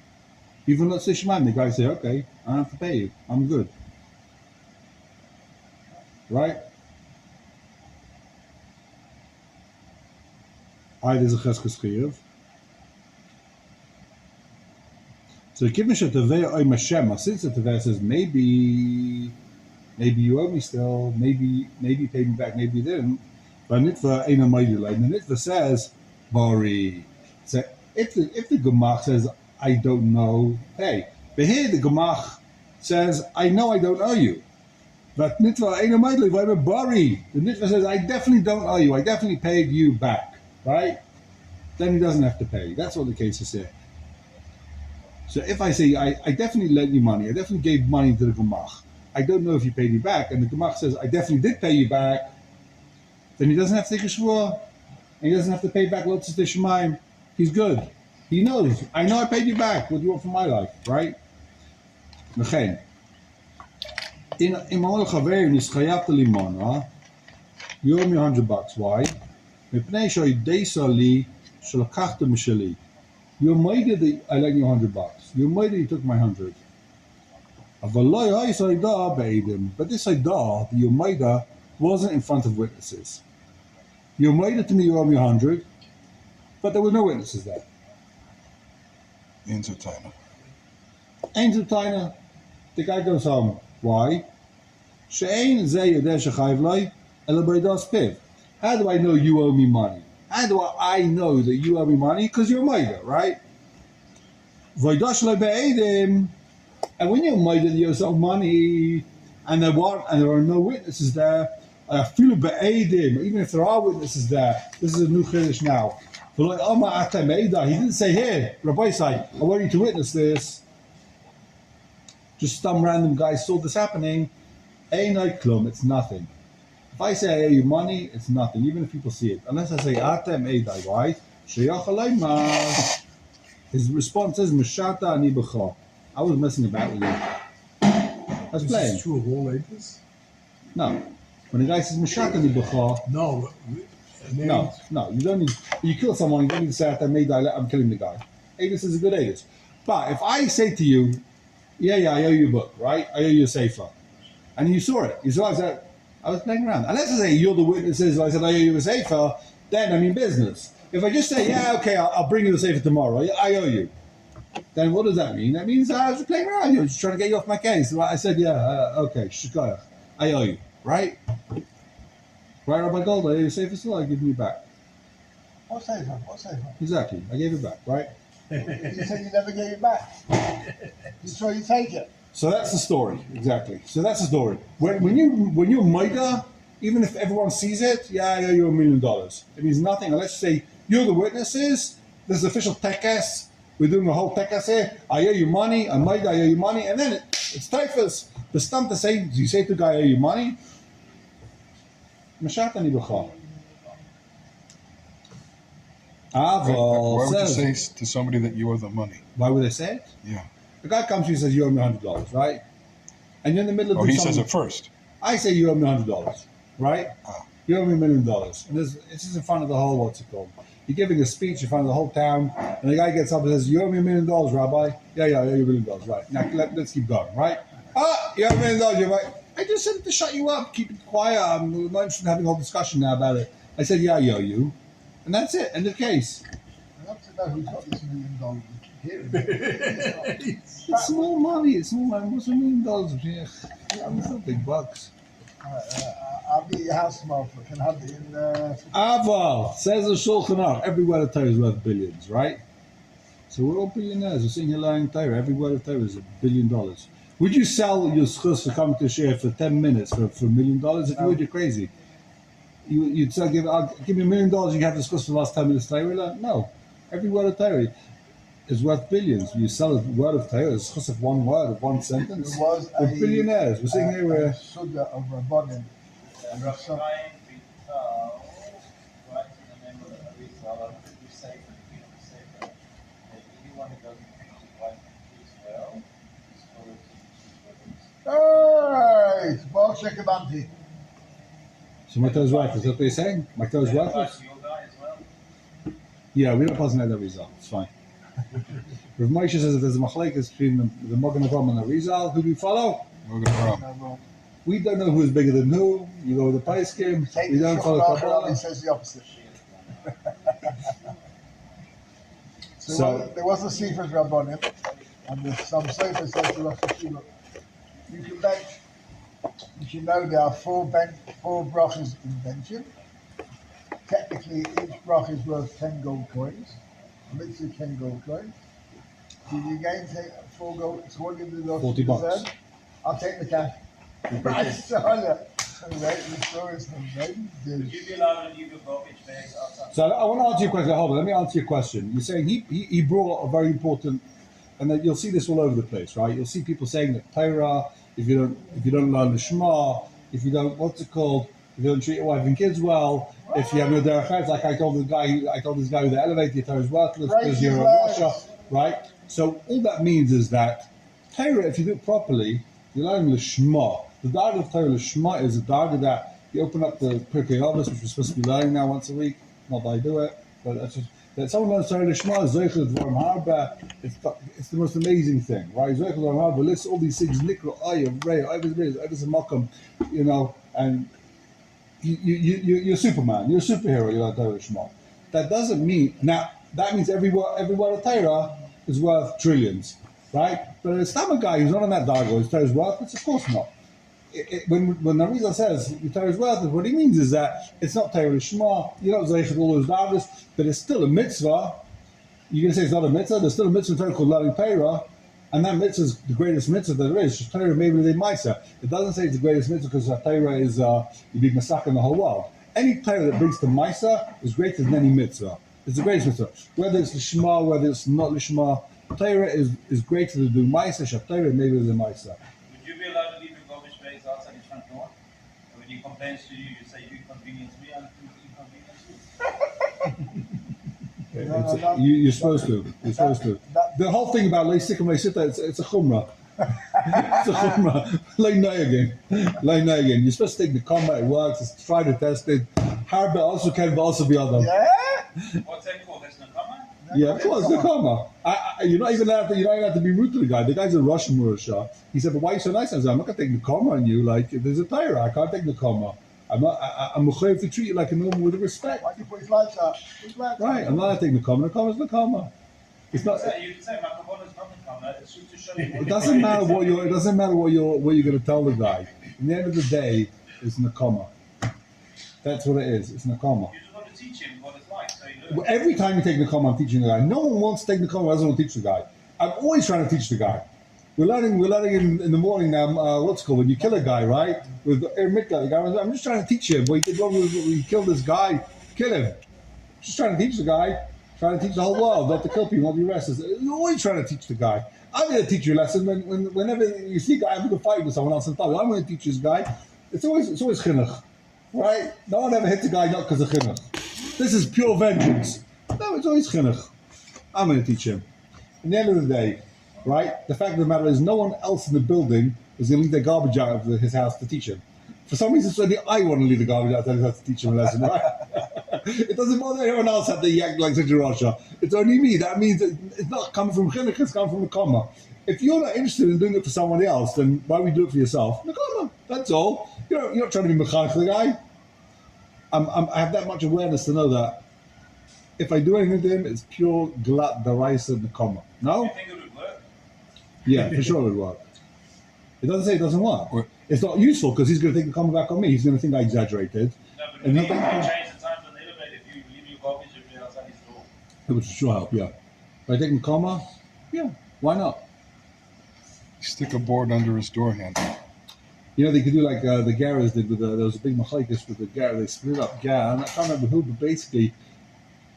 Even let's say Shemaim, the guy say, okay, I don't have to pay you. I'm good. Right? There's a cheskes chiyuv. So given that Taveh oy Mashem, since the Taveh says maybe you owe me still, maybe you paid me back, maybe you didn't. But Nitva ain't a mighty light. And the Nitva says, Bari. So if the Gemach says I don't know, hey. But here the Gemach says I know I don't owe you. But Nitva ain't a mighty light, I'm a Bari. The Nitva says I definitely don't owe you. I definitely paid you back. Right? Then he doesn't have to pay. That's what the case is here. So if I say, I definitely lent you money, I definitely gave money to the Gemach, I don't know if you paid me back, and the Gemach says, I definitely did pay you back, then he doesn't have to take a shvua, and he doesn't have to pay back lots of Shemaim. He's good. He knows. I know I paid you back. What do you want from my life, right? Mechen. In Ma'ol Chaverim, Yischayav Limona, you owe me $100. Why? Mipnei sho'idesa li shalakachta mishali. You're mighty that I lent you $100. You're mighty you took my 100. But this Aidah, the Yomaida, wasn't in front of witnesses. You're mighty to me, you owe me 100, but there were no witnesses there. Ain't Taina. Ain't Taina. The guy goes home. Why? How do I know you owe me money? How do I know that you owe me money? Because you're a Maida, right? And when you're a Maida, you owe some money, and there are no witnesses there, even if there are witnesses there, this is a new Chiddush now. He didn't say, here, Rabbi Sai, I want you to witness this. Just some random guy saw this happening. It's nothing. If I say I owe you money, it's nothing, even if people see it. Unless I say, Atem Eidai, right? His response is, Meshata ani b'cha. I was messing about with you. I was playing. Is this true of all ages? No. When the guy says, Meshata ani b'cha, No. you don't need, you kill someone, you don't need to say, Atem Eidai, I'm killing the guy. Aedis is a good Aedis. But if I say to you, I owe you a book, right? I owe you a sefer. And you saw it. You saw it. I was playing around. Unless I say you're the witnesses, I said I owe you a sefer, then I'm in business. If I just say, okay, I'll bring you the sefer tomorrow, I owe you. Then what does that mean? That means I was just playing around. You're just trying to get you off my case. I said, okay, shikayach, I owe you, right? Right, Rabbi Gold, I owe you a sefer still, I give you back. What sefer? Exactly, I gave it back, right? You said you never gave it back. You sure you take it? So that's the story, exactly. So that's the story. When you're Maida, even if everyone sees it, I owe you $1 million. It means nothing unless you say, you're the witnesses, there's official tekes, we're doing a whole tekes here, I owe you money, I'm Maida, I owe you money, and then it's typhus. The stump to say, you say to the guy, I owe you money? Mashatani b'cha. Why would you say to somebody that you owe them money? Why would they say it? Yeah. The guy comes to you and says, you owe me $100, right? And you're in the middle of he says it first. I say you owe me $100, right? You owe me $1 million. And it's just in front of the whole, what's it called? You're giving a speech in front of the whole town, and the guy gets up and says, you owe me $1 million, Rabbi? Yeah, I owe you $1 million, right. Now, let's keep going, right? You owe me $1 million, you're right. I just said to shut you up, keep it quiet. I'm not interested in having a whole discussion now about it. I said, I owe you. And that's it, end of case. I'd love to know who's got this $1 million. It's small money. It's small money. What's $1 million? It's not big bucks. I'll be your house tomorrow. Can I have it in Aval says the Shulchan Aruch. Every word of Torah is worth billions, right? So we're all billionaires. We're sitting here learning Torah. Every word of Torah is $1 billion. Would you sell your schus for coming to share for 10 minutes for $1 million? If you would, you're crazy. You'd say, give me $1 million. You can have the schus for the last 10 minutes Torah? No. Every word of Torah is worth billions. You sell a word of Torah, it's just of one word, of one sentence. We're billionaires. We're sitting here where... Sugar of Rabani. And Rabbi Chaim Vital, right in the name of the Arizal, you say for the people say that anyone who doesn't think his wife is well, is Hey! Baruch Shekabanti. So my Torah's worthless. Is that what you're saying? My Torah's worthless? your guy as well. Yeah, we don't pass that result. It's fine. Rav Moshe says if there's a machlekes between the Magen Avraham and the Rizal, who do we follow? We're gonna run. No, well, We don't know who's bigger than who. You go with the Pais game. take We the don't shot follow Rabbi Kabbalah. says the opposite. So- there was a Sifas Rabbanim, and some Sifas says to Rosh Hashanah, you can bench. You should know there are four brachas in benching. Technically, each bracha is worth 10 gold coins. A mitzvah 10 gold coins. So you again take 4 gold. So what do you do? Those 40 bucks. reserve? I'll take the cash. Right, so yeah. Right, the stories from Would you be allowed to leave your garbage bags outside? So I want to answer your question. Hold on, let me answer your question. You're saying he brought a very important, and that you'll see this all over the place, right? You'll see people saying that Torah, if you don't learn the Shema, if you don't if you don't treat your wife and kids well, if you have no derech eretz, like I told this guy with the elevator, your Torah is worthless because you're a Russia, right? So all that means is that Torah, if you do it properly, you learn the Shema. The darga of Torah, the Shema, is a darga that you open up the Pirkei Avos, which we're supposed to be learning now once a week. Not that I do it, but that's just, that someone learns Torah Lishma, Zeichel Dvarim Harba. It's the most amazing thing, right? Zeichel Dvarim Harba lists all these things, Nikra, Ayev, Rei, Ayev, Makam, you know, and you're Superman, you're a superhero, you learn Torah Lishma. That doesn't mean, now, that means every word of Torah is worth trillions, right? But a Stammer guy who's not on that darga, his Torah is worthless? Of course not. When Narizal says your Torah is worthless, what he means is that it's not Torah Shema, you don't say all those dargas, but it's still a mitzvah. You're going to say it's not a mitzvah, there's still a mitzvah in Torah called learning Torah, and that mitzvah is the greatest mitzvah that there is. Just Torah maybe the Maisa. It doesn't say it's the greatest mitzvah because Torah is you be Masaka in the whole world. Any Torah that brings to Maisa is greater than any mitzvah. It's the greatest mitzvah. Whether it's the Shema, whether it's not the Shema, Torah is greater to do Maisa, Torah maybe the Maisa. Would you be allowed to leave your garbage bags outside your front door? And when he complains to you, you say, you inconvenience me, I'll inconvenience you. You're supposed to. You're supposed to. The whole thing about Leisikum Leisita, it's a chumrah. It's a chumrah. Again. You're supposed to take the comma, it works, it's tried and tested. Harba also can also be other. Yeah? What's that called? That's Nakama? Yeah, of course, the comma. You're not even allowed to be rude to the guy. The guy's a Russian Murasha. He said, but why are you so nice? I said, I'm not going to take the comma on you. Like, if there's a tire, I can't take the comma. I'm mechayev to treat you like a normal with respect. Why do you put his lights up? Right, I'm not taking the comma. The comma's the comma. It's not. You can say, my kabbalah is not Nakama. It's just to show you It doesn't matter what you're. It doesn't matter what you're going to tell the guy. In the end of the day, it's nakama. That's what it is. It's nakama. You just want to teach him what it's like, so he learns. Every time you take nakama, I'm teaching the guy. No one wants to take nakama. Doesn't want to teach the guy. I'm always trying to teach the guy. We're learning in the morning now. What's it called when you kill a guy, right? With the guy. I'm just trying to teach him. What he did wrong when he killed this guy. Kill him. Just trying to teach the guy. Trying to teach the whole world not to kill people, not to be racist. You're always trying to teach the guy. I'm going to teach you a lesson whenever you see a guy having a fight with someone else and I'm going to teach this guy. It's always chinuch, right? No one ever hits a guy not because of chinuch. This is pure vengeance. No, it's always chinuch. I'm going to teach him. In the end of the day, right? The fact of the matter is, no one else in the building is going to leave their garbage out of his house to teach him. For some reason, it's only I want to leave the garbage out of his house to teach him a lesson, right? It doesn't bother anyone else that they yak like such a Russia. It's only me. That means it's not coming from chinuch, it's coming from the comma. If you're not interested in doing it for somebody else, then why would you do it for yourself? The comma. That's all. You're not trying to be mechanech the guy. I have that much awareness to know that if I do anything to him, it's pure glat daraisa and the comma. No? You think it would work? Yeah, for sure it would work. It doesn't say it doesn't work. It's not useful because he's going to take the comment back on me. He's going to think I exaggerated. No, but And you he- change the times on the elevator if you leave your garbage outside his door. It would sure help, yeah. If I take the comma, yeah, why not? Stick a board under his door handle. You know, they could do like the Garas did with there was a big machlekes with the Gara. They split up Gara, and I can't remember who, but basically,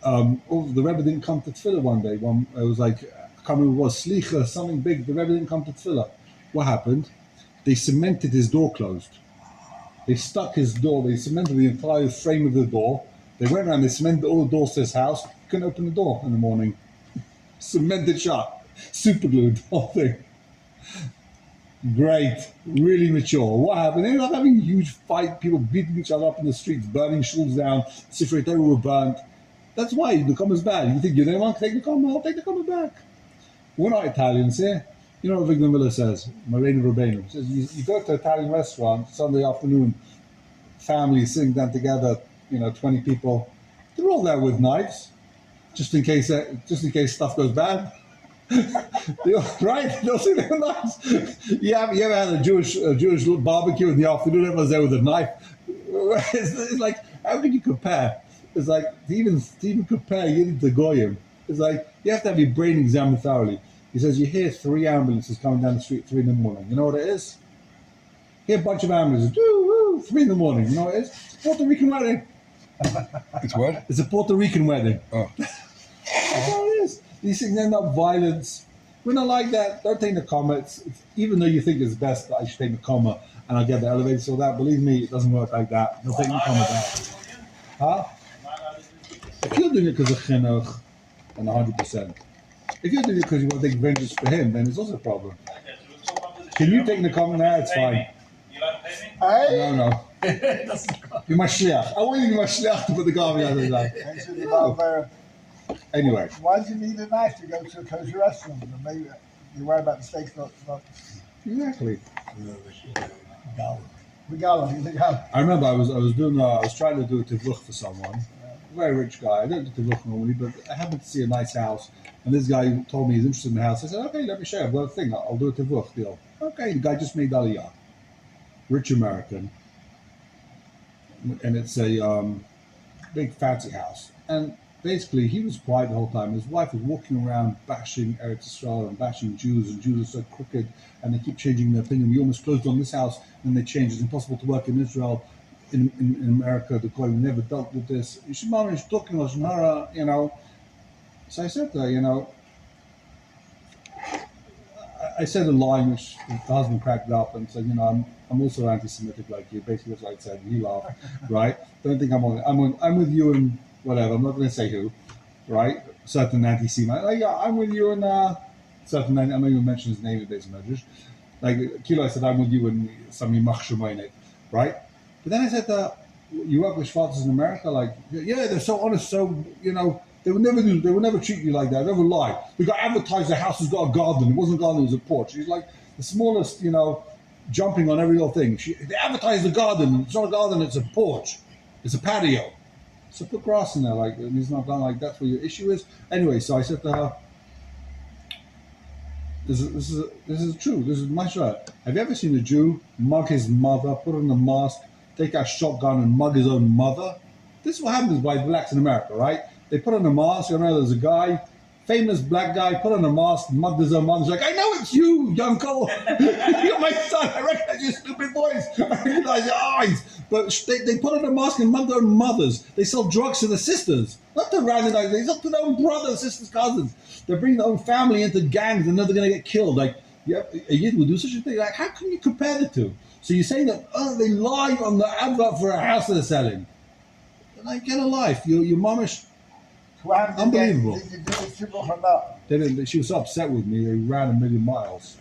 the Rebbe didn't come to Tefillah one day. It was like, I can't remember what it was, Slicha, something big. The Rebbe didn't come to Tefillah. What happened? They cemented his door closed. They stuck his door, they cemented the entire frame of the door. They went around, they cemented all the doors to his house. Couldn't open the door in the morning. Cemented shut. Super glued, the whole thing. Great, really mature. What happened? They ended up having a huge fight, people beating each other up in the streets, burning shuls down, Sifrei Torah were burnt. That's why the comma's bad. You think you don't want to take the comma? I'll take the comma back. we're not Italians here. You know what Vigna Miller says, Marina Rubino says, you go to an Italian restaurant Sunday afternoon, families sitting down together, 20 people, they're all there with knives, just in case stuff goes bad. Right? They'll see their knives. You ever had a Jewish barbecue in the afternoon? Everyone's there with a knife. It's like, how can you compare? It's like to even compare Yidden to Goyim. It's like you have to have your brain examined thoroughly. He says you hear 3 ambulances coming down the street at 3 in the morning. You know what it is? You hear a bunch of ambulances, 3 in the morning. You know what it is? It's a Puerto Rican wedding. It's what? It's a Puerto Rican wedding. Oh. That's all it is. These things end up violence. We're not like that. Don't take the comments. Even though you think it's best that I should take the comma and I'll get the elevator so that, believe me, it doesn't work like that. Don't take the comma down. Huh? If you're doing it because of chinuch, then 100%. If you're doing it because you want to take vengeance for him, then it's also a problem. Can you take the comment now? It's fine. You like payment? No. You're my shliach. I want you to be my shliach to put the garbage out of the line. No. Anyway. Why do you need a knife to go to a kosher restaurant? And maybe you worry about the steaks not. Exactly. Regala. I remember I was trying to do a tivluch for someone, a very rich guy. I don't do tivluch normally, but I happened to see a nice house, and this guy told me he's interested in the house. I said, okay, let me show you. I've got a thing. I'll do a tivluch deal. Okay, the guy just made aliyah. Rich American, and it's a big fancy house. And basically, he was quiet the whole time. His wife was walking around bashing Eretz Yisrael and bashing Jews, and Jews are so crooked, and they keep changing their opinion. We almost closed on this house, and they changed. It's impossible to work in Israel, in America. The Goy never dealt with this. You should manage talking Lashon Hara, So I said to her, I said a line which the husband cracked up and said, I'm also anti-Semitic like you. Basically, that's what I said. He laughed, right? Don't think I'm with you and whatever. I'm not going to say who, right? Certain anti-Semite. I'm with you and certain. I'm not even mention his name in basic measures. Like Kilo, I said, I'm with you and some Yimach, right? But then I said, you work with Schwarzes in America, they're so honest, so they would never treat you like that, they never lie. We got advertised the house has got a garden. It wasn't a garden, it was a porch. She's like the smallest, jumping on every little thing. They advertised the garden, it's not a garden, it's a porch. It's a patio. So put grass in there, and he's not done that's what your issue is. Anyway, so I said to her, this is true, this is my shirt. Have you ever seen a Jew mug his mother, put on a mask, take out a shotgun and mug his own mother? This is what happens by blacks in America, right? They put on a mask. There's a guy, famous black guy, put on a mask, mugged his own mother. He's like, I know it's you, Yanko. You're my son. I recognize your stupid voice. I recognize your eyes. But they put on a mask and mug their own mothers. They sell drugs to the sisters. Not to random guys. They sell to their own brothers, sisters, cousins. They bring their own family into gangs and then they're going to get killed. A Yid would do such a thing. How can you compare the two? So you're saying that, they lie on the advert for a house they're selling. Get a life. Your mamish. Unbelievable. Did you do the triple or not? She was so upset with me. They ran 1,000,000 miles.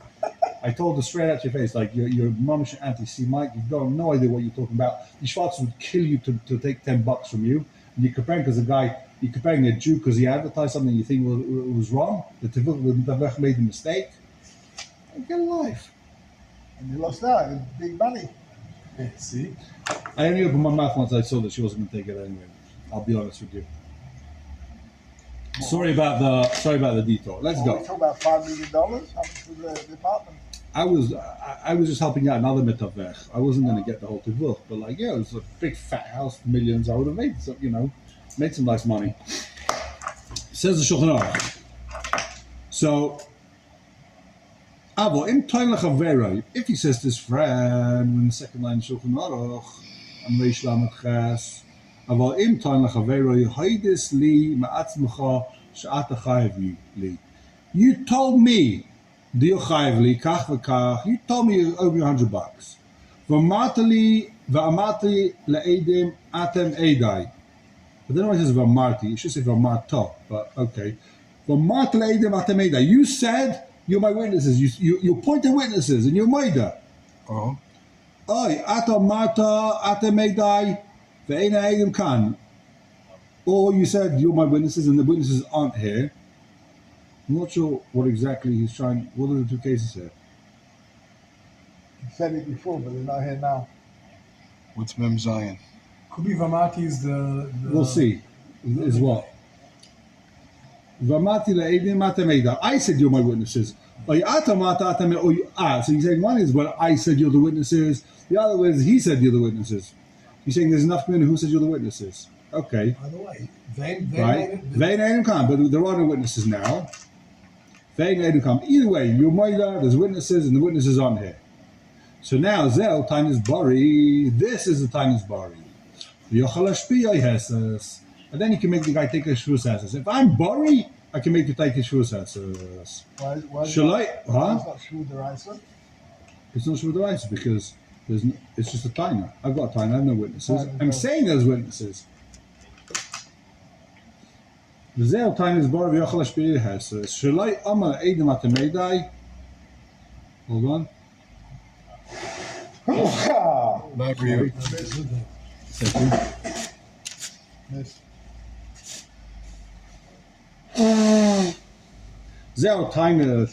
I told her straight out your face, your mamish anti-Semite. You've got no idea what you're talking about. The Schwartz would kill you to take $10 from you. And you're comparing you're comparing a Jew because he advertised something you think was wrong. The Tavach made a mistake. Get a life. And you lost out. It was big money. See? I only opened my mouth once I saw that she wasn't going to take it anyway. I'll be honest with you. Sorry about the detour. Let's go. We talk about $5 million. How much was the department? I was just helping out another mitavech. I wasn't going to get the whole tivluch, but it was a big fat house, millions. I would have made some nice money. Says the Shulchan Aruch. So, if he says to his friend in the second line of Shulchan Aruch, I'm Reish Lamed Ches. אבל אם טוען לחברו, הידס לי מעצמך שאתה חייב לי. You told me, you're חייב לי, כך וכך, you told me you owe me $100. ואמרתי לעדים, אתם עדיי. But then when it says ואמרתי, you should say ואמרת, but okay. ואמרתי לעדים, אתם עדיי. You said, you're my witnesses, you appointed witnesses, and you're murder. Oh. אוי, אתה אמרת, אתם עדיי, or you said you're my witnesses and the witnesses aren't here. I'm not sure what exactly he's trying. What are the two cases here? He said it before, but they're not here now. What's Mem Zion? Could be Vamati is the We'll see. Is what? Vamati le'edim atameda. I said you're my witnesses. So he's saying one is well, I said you're the witnesses. The other one is he said you're the witnesses. He's saying there's enough community who said you're the witnesses. Okay. By the way, they Right? Vein Adam come, but there are no witnesses now. Vein Adam come. Either way, you're Moida, there's witnesses, and the witnesses aren't here. So now Zel Tainis Bari. This is the Tainis Bari. And then you can make the guy take a shvus asses. If I'm Bari, I can make you take a shvus asses. Why Shall I? Huh? It's not Shvu Deraisa. It's not shvus rights because it's just a taina. I've got a taina. I have no witnesses. Taina, I'm no. saying there's witnesses. Zel Tainis Bari v'yochel hashpiyah hesses. Shall I amal edim atamedai? Hold on. Not for you. Thank you. Yes. זהו טיימר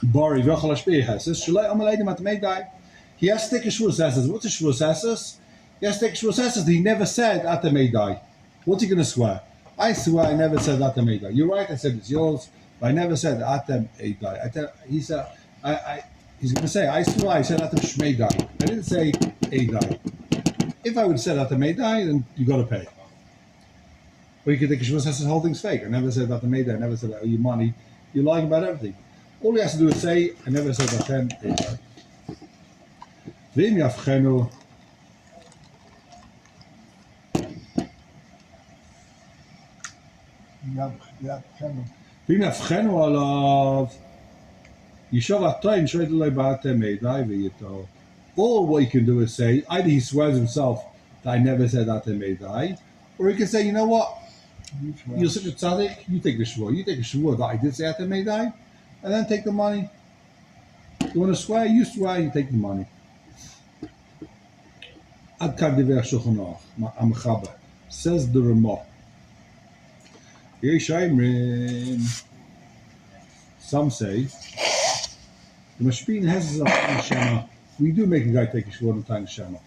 Bari v'yochel hashpiyah hesses. Shall I amal edim atamedai? He has to take a shvus asses. What's a shvus asses? He has to take a shvus asses that he never said atamedai. What's he going to swear? I swear I never said atamedai. You're right, I said it's yours, but I never said atamedai. He said, he's going to say, I swear I said atam shmeidai. I didn't say eidai. If I would have said atamedai, then you got to pay. Or you could think Shvus says the whole thing's fake. I never said atamedai. I never said, oh, you money. You're lying about everything. All he has to do is say, I never said atamedai. V'im yavchenu. Yeah, Cameron. ואם יבחנו עליו, ישוב הטוען שואל אולי באתמדאי ויתו. Or what you can do is say, either he swears himself that I never said atamedai, or he can say, you know what, you're such a tzaddik, you take the shvur. You take a shvur that I did say atamedai, and then take the money. You want to swear, you swear, you take the money. Ad kad divrei Shulchan Aruch, Amchaba, says the Ramah. Some say the mashpin has a shema. We do make a guy take a shvur time shema.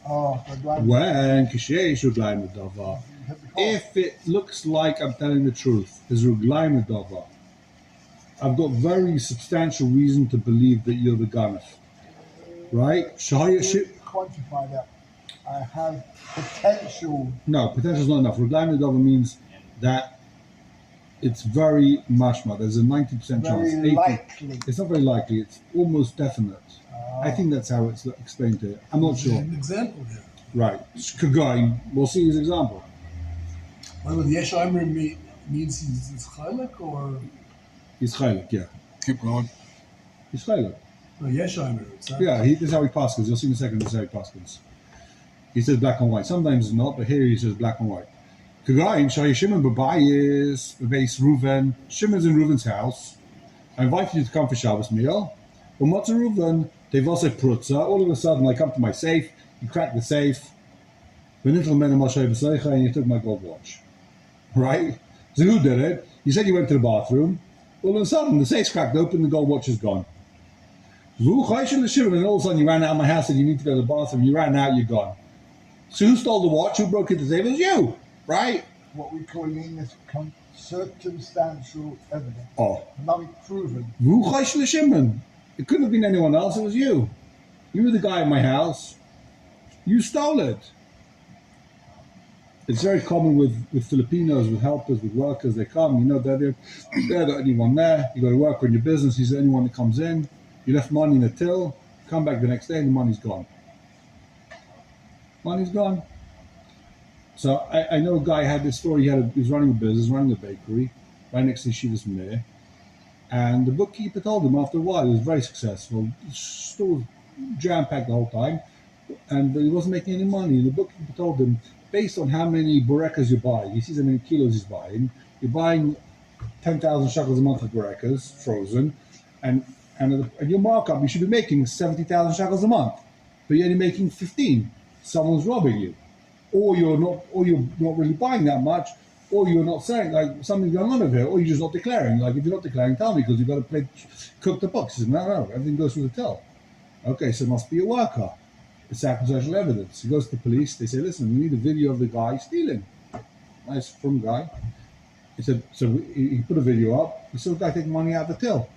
Oh, When kishesh ruglaim davar, if it looks like I'm telling the truth, there's ruglaim davar. I've got very substantial reason to believe that you're the ganef, right? Quantify that. I have potential. No, potential is not enough. Ruglaim davar means that it's very mashma. There's a 90% chance. Very 80. likely. It's not very likely. It's almost definite. I think that's how it's explained here. I'm not sure. An example here. Right. Kagain. We'll see his example. Well, the Yeshaimer means he's chaylik or He's chaylik, yeah. Keep going. He's chaylik. no Yeshaimer? It's not. Yeah, this is how he passes. You'll see in a second. This is how he passes. He says black and white. Sometimes it's not, but here he says black and white. Kagain, Shai Shimon Babayis, base Reuven. Shimon's in Reuven's house. I invited you to come for Shabbos meal. But what's a Reuven? They've also prutza. All of a sudden, I come to my safe. You crack the safe. And you took my gold watch. Right? So who did it? You said you went to the bathroom. All of a sudden, the safe's cracked open, the gold watch is gone. And all of a sudden, you ran out of my house and you need to go to the bathroom. You ran out, you're gone. So who stole the watch? Who broke into the safe? It was you. Right? What we call in English circumstantial evidence. Oh. Nothing proven. It couldn't have been anyone else, it was you. You were the guy in my house. You stole it. It's very common with Filipinos, with helpers, with workers. They come, they're the only one there. You got to work on your business. He's the only one that comes in. You left money in the till. Come back the next day and the money's gone. Money's gone. So I know a guy had this story. He was running a business, running a bakery, right next to Yeshiva's Meir. And the bookkeeper told him after a while, he was very successful. The store was jam-packed the whole time, and he wasn't making any money. And the bookkeeper told him, based on how many burekas you buy, he sees how many kilos he's buying, you're buying 10,000 shekels a month of burekas, frozen, and your markup, you should be making 70,000 shekels a month, but you're only making 15. Someone's robbing you. Or you're not really buying that much, or you're not saying, like, something's going on over here, or you're just not declaring. Like, if you're not declaring, tell me, because you've got to cook the books. He says, no, everything goes through the till. Okay, so it must be a worker. It's circumstantial evidence. He goes to the police. They say, listen, we need a video of the guy stealing. Nice, from guy. He said, so he put a video up. He saw the guy taking money out of the till.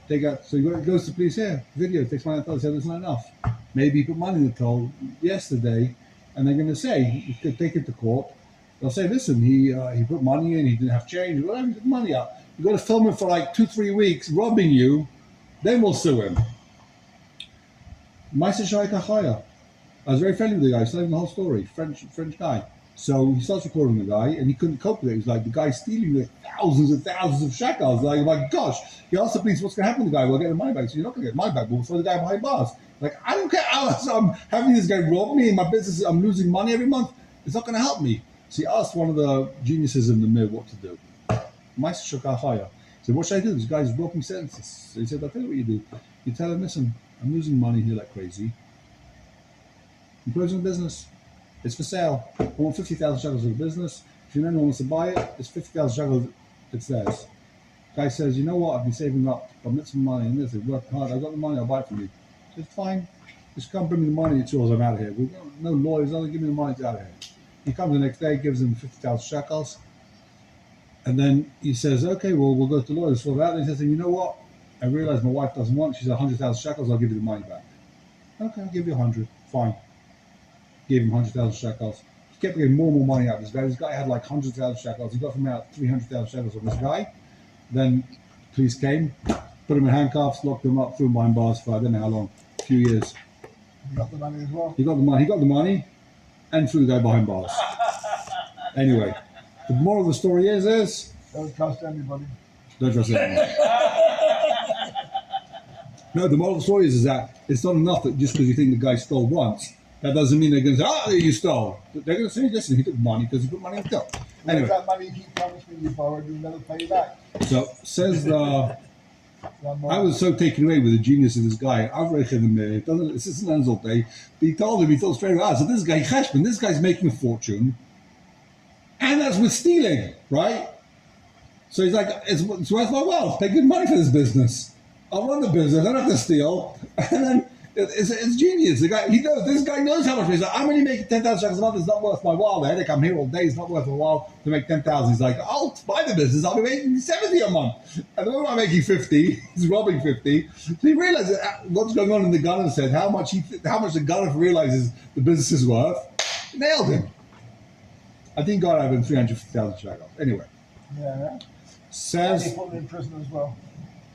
So he goes to the police here. Video, takes money out of the till. He said, it's not enough. Maybe he put money in the till yesterday, and they're going to say, he could take it to court. They'll say, listen, he put money in, he didn't have change, whatever, he took money out. You've got to film him for like 2-3 weeks, robbing you, then we'll sue him. I was very friendly with the guy, he's telling the whole story, French guy. So he starts recording the guy, and he couldn't cope with it. He was like, the guy's stealing like thousands and thousands of shekels. Like, oh my gosh. He asked the police, what's going to happen to the guy? We'll get the money back. So you're not going to get money back, but we'll throw the guy behind bars. Like, I don't care. I'm having this guy rob me in my business. I'm losing money every month. It's not going to help me. So he asked one of the geniuses in the mirror what to do. He said, what should I do? This guy's broken sentences. So he said, I'll tell you what you do. You tell him, listen, I'm losing money here like crazy. I'm closing the business. It's for sale. I want 50,000 shekels of the business. If anyone wants to buy it, it's 50,000 shekels. It's theirs. Guy says, you know what? I've been saving up. I've made some money in this. I've worked hard. I've got the money. I'll buy it from you. He says, fine. Just come bring me the money. It's yours. I'm out of here. No lawyers. Only give me the money. It's out of here. He comes the next day, gives him 50,000 shekels. And then he says, okay, well, we'll go to the lawyers for that. And he says, you know what? I realize my wife doesn't want it. She's 100,000 shekels. I'll give you the money back. Okay, I'll give you 100. Fine. Gave him 100,000 shekels. He kept getting more and more money out of this guy. This guy had like 100,000 shekels. He got from out 300,000 shekels from this guy. Then police came, put him in handcuffs, locked him up, threw him behind bars for I don't know how long, a few years. He got the money as well. He got the money, and threw the guy behind bars. Anyway, the moral of the story is don't trust anybody. Don't trust anyone. No, the moral of the story is that it's not enough that just because you think the guy stole once, that doesn't mean they're going to say, oh, you stole. They're going to say, listen, he took money because he put money in the till. Anyway. That money he promised me you borrowed, you'll never pay back. So, says the... I was so taken away with the genius of this guy. Avrech in the mirror. This isn't Enzel Day. But he told straight away, so this guy, Cheshbon, this guy's making a fortune. And that's with stealing, right? So he's like, it's worth my while. Pay good money for this business. I'll run the business. I don't have to steal. And then it's genius. The guy, this guy knows how much. He's like, I'm only making 10,000 shekels a month. It's not worth my while. The headache, I'm here all day. It's not worth my while to make 10,000. He's like, I'll buy the business. I'll be making 70 a month. And the moment I'm making 50, he's robbing 50. So he realizes what's going on in the gunner said, how much the gunner realizes the business is worth. Nailed him. I think God had been 350,000 shekels. Anyway. Yeah. Says. And they put him in prison as well.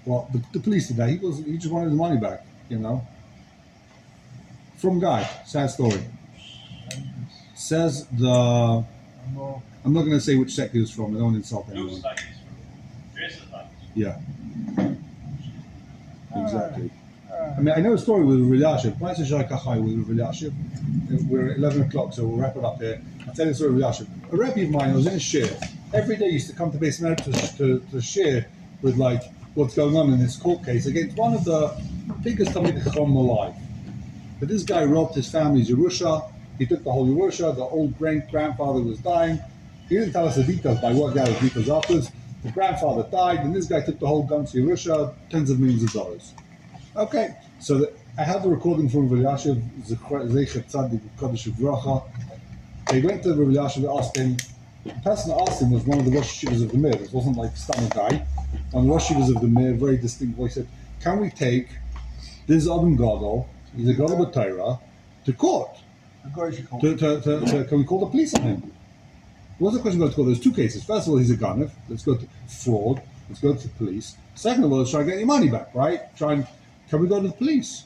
Well, the police did that. He just wanted his money back, you know. From Guy, sad story. Says the... I'm not going to say which sect he was from. I don't want to insult anyone. Yeah. Exactly. I mean, I know a story with Rilyashiv. We're at 11 o'clock, so we'll wrap it up here. I'll tell you the story with Rilyashiv. A Rebbe of mine was in a shir. Every day he used to come to Beis Medrash to share with, like, what's going on in this court case against one of the biggest Talmidei Chacham alive. But this guy robbed his family's Yerusha. He took the whole Yerusha. The old great-grandfather was dying. He didn't tell us the details, but I worked out the details afterwards. The grandfather died, and this guy took the whole Gam's Yerusha, tens of millions of dollars. Okay, so I have the recording from Rilyashiv, Zecher Tzadik Kodesh Uvracha. They went to Rilyashiv and asked him. The person that asked him was one of the Rosh Yeshivas of the Mir. It wasn't like some guy. One of the Rosh Yeshivas of the Mir, very distinct voice, said, can we take this Adam Gadol, he's a Gadol B'Torah, to court? Can we call the police on him? What's the question going to court? There's two cases. First of all, he's a gunner. Let's go to fraud. Let's go to the police. Second of all, let's try and get your money back, right? Can we go to the police?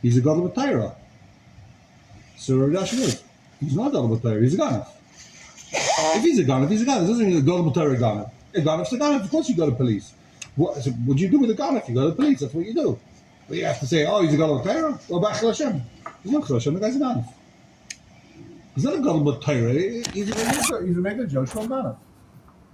He's a Gadol B'Torah. So Rilyashiv, he's not a Gadol B'Torah, he's a gunner. If he's a gunner, it doesn't mean a Gadol B'Torah gunner. A gunner's a gunner, of course you go to police. What do you do with a gunner if you go to police? That's what you do. But you have to say, oh, he's a Gadol B'Torah? Well, back Chil Hashem. He's not Chil Hashem, the guy's a gunner. He's not a Gadol B'Torah, he's a regular Joshua gunner.